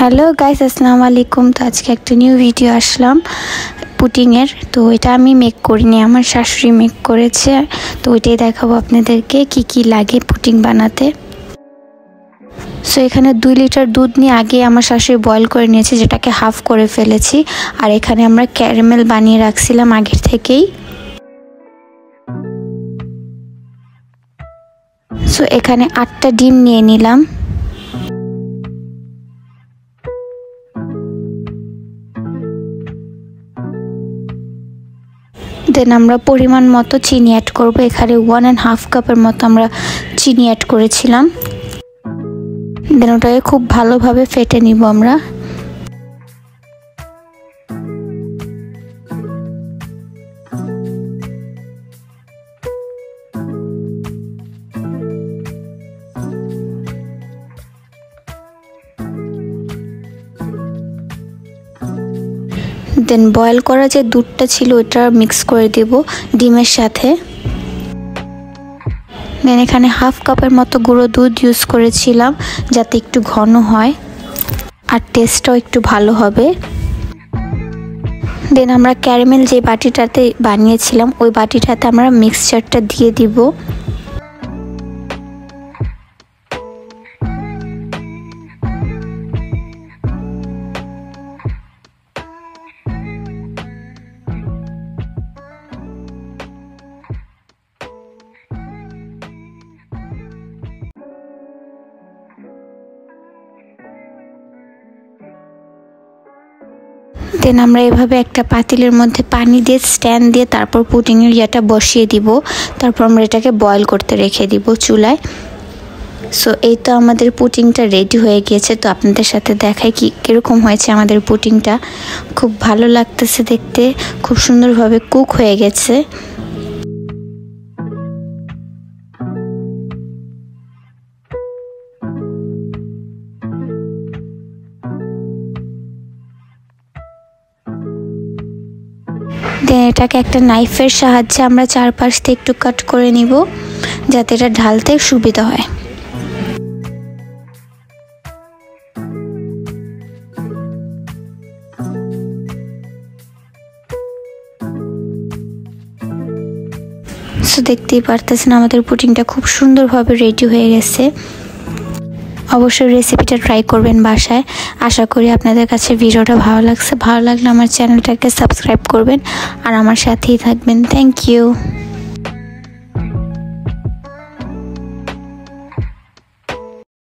Hello guys, আসসালামু আলাইকুম। তো আজকে একটা নিউ ভিডিও আসলাম পুটিংয়ের। তো এটা আমি মেক করিনি, আমার শাশুড়ি মেক করেছে। তো ওইটাই দেখাবো আপনাদেরকে কি কি লাগে পুটিং বানাতে। সো এখানে 2 লিটার দুধ নিয়ে আগে আমার শাশুড়ি বয়েল করে নিয়েছে, যেটাকে হাফ করে ফেলেছি। আর এখানে আমরা ক্যারামেল বানিয়ে রাখছিলাম আগের থেকেই। সো এখানে 8টা ডিম নিয়ে নিলাম। দেন আমরা পরিমাণ মতো চিনি অ্যাড করব। এখানে 1.5 কাপের মতো আমরা চিনি অ্যাড করেছিলাম। দেন ওটাকে খুব ভালোভাবে ফেটে নিব আমরা। দেন বয়েল করা যে দুধটা ছিল ওটা মিক্স করে দেব ডিমের সাথে। দেন এখানে 1/2 কাপের মতো গুঁড়ো দুধ ইউজ করেছিলাম, যাতে একটু ঘন হয় আর টেস্টটাও একটু ভালো হবে। দেন আমরা ক্যারামেল যে বাটিটাতে বানিয়েছিলাম ওই বাটিটাতে আমরা মিক্সচারটা দিয়ে দিব। দেন আমরা এভাবে একটা পাতিলের মধ্যে পানি দিয়ে স্ট্যান্ড দিয়ে তারপর পুডিংয়ের ইয়াটা বসিয়ে দিব। তারপর আমরা এটাকে বয়েল করতে রেখে দিব চুলায়। সো এই তো আমাদের পুডিংটা রেডি হয়ে গিয়েছে। তো আপনাদের সাথে দেখাই কীরকম হয়েছে আমাদের পুডিংটা। খুব ভালো লাগতেছে দেখতে, খুব সুন্দরভাবে কুক হয়ে গেছে। দেন এটাকে একটা নাইফের সাহায্যে আমরা চারপাশ থেকে একটু কাট করে নিব, যাতে এটা ঢালতে সুবিধা হয়। সো দেখতেই পারতেছেন আমাদের পুডিংটা খুব সুন্দরভাবে রেডি হয়ে গেছে। অবশ্যই রেসিপিটা ট্রাই করবেন বাসায়। আশা করি আপনাদের কাছে ভিডিওটা ভালো লাগছে। ভালো লাগলে আমার চ্যানেলটাকে সাবস্ক্রাইব করবেন আর আমার সাথেই থাকবেন। Thank you.